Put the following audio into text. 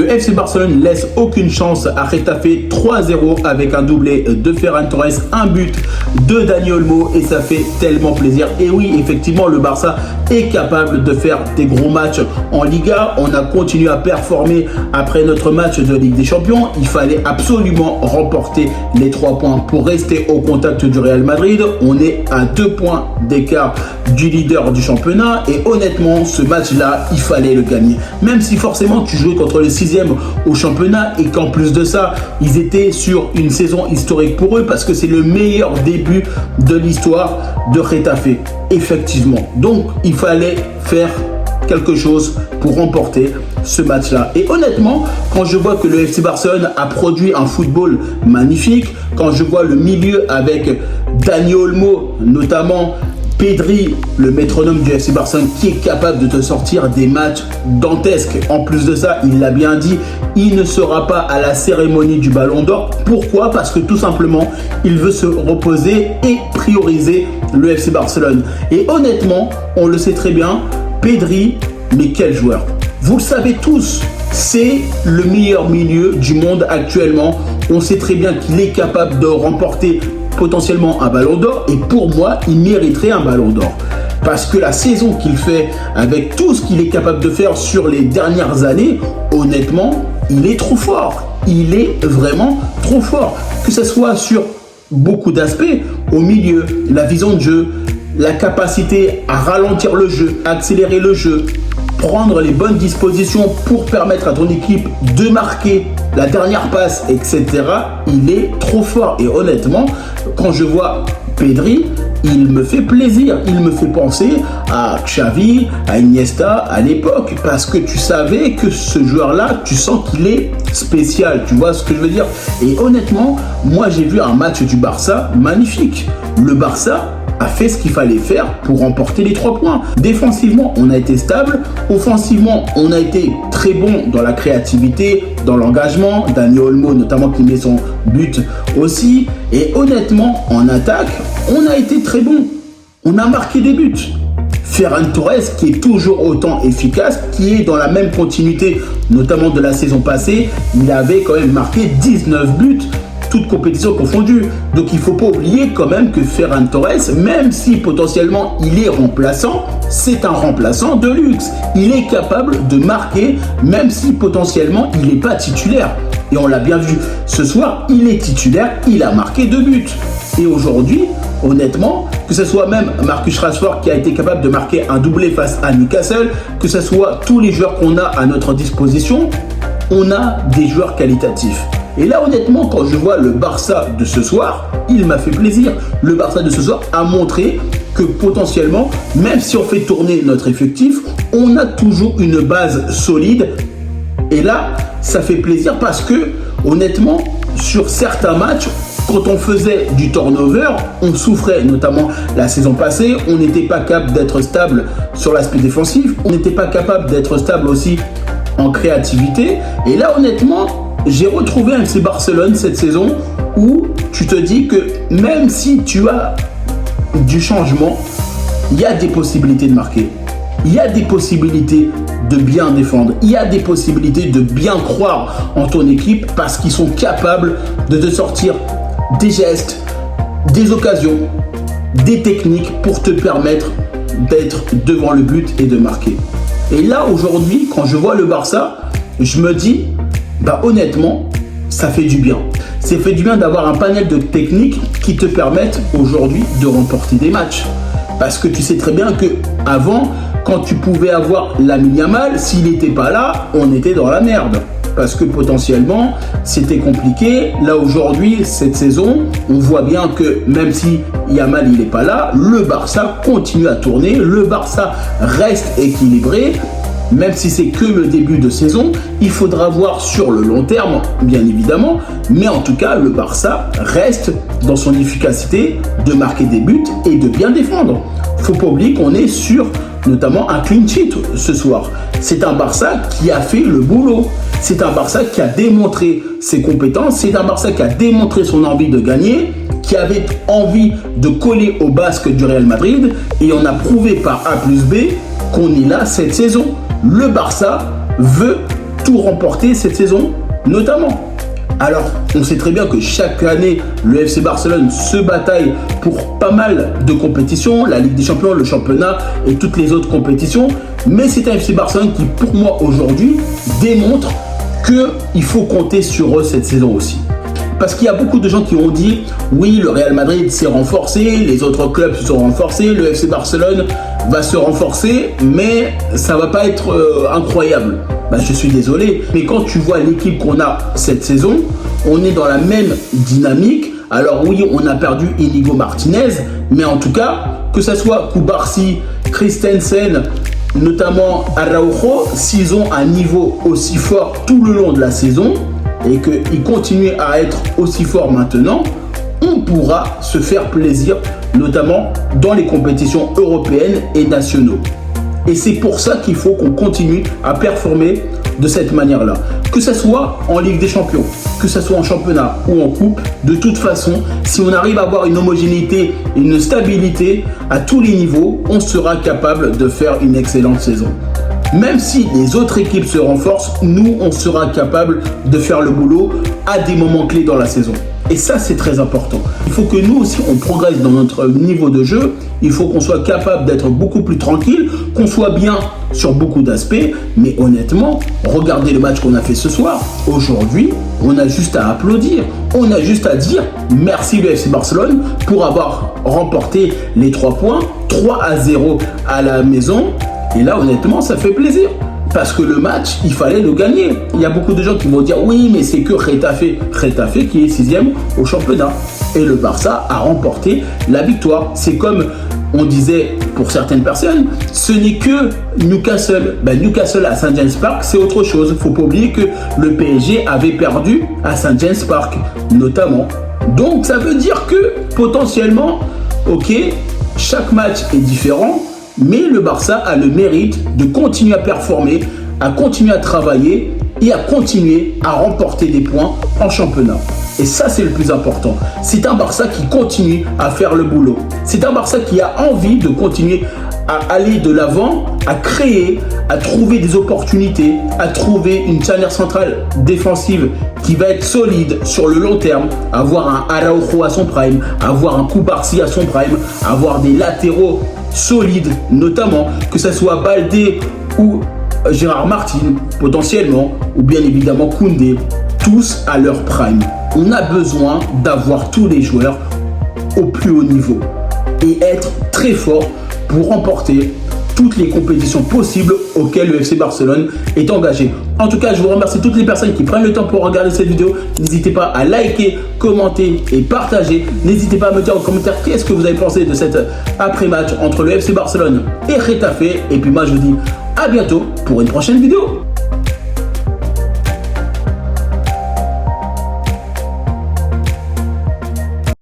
Le FC Barcelone laisse aucune chance à Getafe, 3-0 avec un doublé de Ferran Torres, un but de Dani Olmo et ça fait tellement plaisir. Et oui, effectivement, le Barça est capable de faire des gros matchs en Liga. On a continué à performer après notre match de Ligue des Champions. Il fallait absolument remporter les 3 points pour rester au contact du Real Madrid. On est à 2 points d'écart du leader du championnat et honnêtement, ce match-là, il fallait le gagner. Même si forcément tu jouais contre le 6e au championnat et qu'en plus de ça, ils étaient sur une saison historique pour eux parce que c'est le meilleur début de l'histoire de Getafe, effectivement. Donc, il fallait faire quelque chose pour remporter ce match-là. Et honnêtement, quand je vois que le FC Barcelone a produit un football magnifique, quand je vois le milieu avec Dani Olmo, notamment Pedri, le métronome du FC Barcelone, qui est capable de te sortir des matchs dantesques. En plus de ça, il l'a bien dit, il ne sera pas à la cérémonie du Ballon d'Or. Pourquoi? Parce que tout simplement, il veut se reposer et prioriser le FC Barcelone. Et honnêtement, on le sait très bien, Pedri, mais quel joueur! Vous le savez tous, c'est le meilleur milieu du monde actuellement. On sait très bien qu'il est capable de remporter potentiellement un Ballon d'Or et pour moi, il mériterait un Ballon d'Or. Parce que la saison qu'il fait avec tout ce qu'il est capable de faire sur les dernières années, honnêtement, il est trop fort. Il est vraiment trop fort. Que ce soit sur beaucoup d'aspects, au milieu, la vision de jeu, la capacité à ralentir le jeu, à accélérer le jeu, prendre les bonnes dispositions pour permettre à ton équipe de marquer la dernière passe, etc. Il est trop fort. Et honnêtement, quand je vois Pedri, il me fait plaisir. Il me fait penser à Xavi, à Iniesta à l'époque. Parce que tu savais que ce joueur-là, tu sens qu'il est spécial. Tu vois ce que je veux dire? Et honnêtement, moi j'ai vu un match du Barça magnifique. Le Barça a fait ce qu'il fallait faire pour remporter les 3 points. Défensivement, on a été stable. Offensivement, on a été très bon dans la créativité, dans l'engagement. Dani Olmo, notamment, qui met son but aussi. Et honnêtement, en attaque, on a été très bon. On a marqué des buts. Ferran Torres, qui est toujours autant efficace, qui est dans la même continuité, notamment de la saison passée, il avait quand même marqué 19 buts. Toute compétition confondue. Donc il ne faut pas oublier quand même que Ferran Torres, même si potentiellement il est remplaçant, c'est un remplaçant de luxe. Il est capable de marquer, même si potentiellement il n'est pas titulaire. Et on l'a bien vu ce soir, il est titulaire, il a marqué 2 buts. Et aujourd'hui, honnêtement, que ce soit même Marcus Rashford qui a été capable de marquer un doublé face à Newcastle, que ce soit tous les joueurs qu'on a à notre disposition, on a des joueurs qualitatifs. Et là, honnêtement, quand je vois le Barça de ce soir, il m'a fait plaisir. Le Barça de ce soir a montré que potentiellement, même si on fait tourner notre effectif, on a toujours une base solide. Et là, ça fait plaisir parce que, honnêtement, sur certains matchs, quand on faisait du turnover, on souffrait, notamment la saison passée. On n'était pas capable d'être stable sur l'aspect défensif. On n'était pas capable d'être stable aussi en créativité. Et là, honnêtement, j'ai retrouvé un FC Barcelone cette saison où tu te dis que même si tu as du changement, il y a des possibilités de marquer. Il y a des possibilités de bien défendre. Il y a des possibilités de bien croire en ton équipe parce qu'ils sont capables de te sortir des gestes, des occasions, des techniques pour te permettre d'être devant le but et de marquer. Et là, aujourd'hui, quand je vois le Barça, je me dis, honnêtement, ça fait du bien. Ça fait du bien d'avoir un panel de techniques qui te permettent aujourd'hui de remporter des matchs. Parce que tu sais très bien que avant, quand tu pouvais avoir Lamine Yamal, s'il n'était pas là, on était dans la merde. Parce que potentiellement, c'était compliqué. Là, aujourd'hui, cette saison, on voit bien que même si Yamal il n'est pas là, le Barça continue à tourner. Le Barça reste équilibré. Même si c'est que le début de saison, il faudra voir sur le long terme, bien évidemment. Mais en tout cas, le Barça reste dans son efficacité de marquer des buts et de bien défendre. Faut pas oublier qu'on est sur notamment un clean sheet ce soir. C'est un Barça qui a fait le boulot. C'est un Barça qui a démontré ses compétences. C'est un Barça qui a démontré son envie de gagner, qui avait envie de coller au basque du Real Madrid. Et on a prouvé par A plus B qu'on est là cette saison. Le Barça veut tout remporter cette saison, notamment. Alors, on sait très bien que chaque année, le FC Barcelone se bataille pour pas mal de compétitions, la Ligue des Champions, le championnat et toutes les autres compétitions. Mais c'est un FC Barcelone qui, pour moi, aujourd'hui, démontre qu'il faut compter sur eux cette saison aussi. Parce qu'il y a beaucoup de gens qui ont dit « Oui, le Real Madrid s'est renforcé, les autres clubs se sont renforcés, le FC Barcelone va se renforcer, mais ça va pas être incroyable. » Ben, je suis désolé, mais quand tu vois l'équipe qu'on a cette saison, on est dans la même dynamique. Alors oui, on a perdu Inigo Martinez, mais en tout cas, que ce soit Kubarsi, Christensen, notamment Araujo, s'ils ont un niveau aussi fort tout le long de la saison et qu'ils continuent à être aussi forts maintenant, on pourra se faire plaisir, notamment dans les compétitions européennes et nationaux. Et c'est pour ça qu'il faut qu'on continue à performer de cette manière-là. Que ce soit en Ligue des Champions, que ce soit en championnat ou en coupe, de toute façon, si on arrive à avoir une homogénéité, une stabilité à tous les niveaux, on sera capable de faire une excellente saison. Même si les autres équipes se renforcent, nous, on sera capable de faire le boulot à des moments clés dans la saison. Et ça, c'est très important. Il faut que nous aussi, on progresse dans notre niveau de jeu. Il faut qu'on soit capable d'être beaucoup plus tranquille, qu'on soit bien sur beaucoup d'aspects. Mais honnêtement, regardez le match qu'on a fait ce soir. Aujourd'hui, on a juste à applaudir. On a juste à dire merci le FC Barcelone pour avoir remporté les 3 points, 3-0 à la maison. Et là, honnêtement, ça fait plaisir. Parce que le match, il fallait le gagner. Il y a beaucoup de gens qui vont dire oui, mais c'est que Getafe qui est 6e au championnat. Et le Barça a remporté la victoire. C'est comme on disait pour certaines personnes, ce n'est que Newcastle. Newcastle à St. James Park, c'est autre chose. Il ne faut pas oublier que le PSG avait perdu à St. James Park, notamment. Donc ça veut dire que potentiellement, ok, chaque match est différent. Mais le Barça a le mérite de continuer à performer, à continuer à travailler et à continuer à remporter des points en championnat. Et ça, c'est le plus important. C'est un Barça qui continue à faire le boulot. C'est un Barça qui a envie de continuer à aller de l'avant, à créer, à trouver des opportunités, à trouver une charnière centrale défensive qui va être solide sur le long terme, avoir un Araujo à son prime, avoir un Kubarsi à son prime, avoir des latéraux solides, notamment que ce soit Baldé ou Gérard Martin potentiellement, ou bien évidemment Koundé, tous à leur prime. On a besoin d'avoir tous les joueurs au plus haut niveau et être très fort pour remporter toutes les compétitions possibles auxquelles le FC Barcelone est engagé. En tout cas, je vous remercie toutes les personnes qui prennent le temps pour regarder cette vidéo. N'hésitez pas à liker, commenter et partager. N'hésitez pas à me dire en commentaire qu'est-ce que vous avez pensé de cet après-match entre le FC Barcelone et Getafe. Et puis moi, je vous dis à bientôt pour une prochaine vidéo.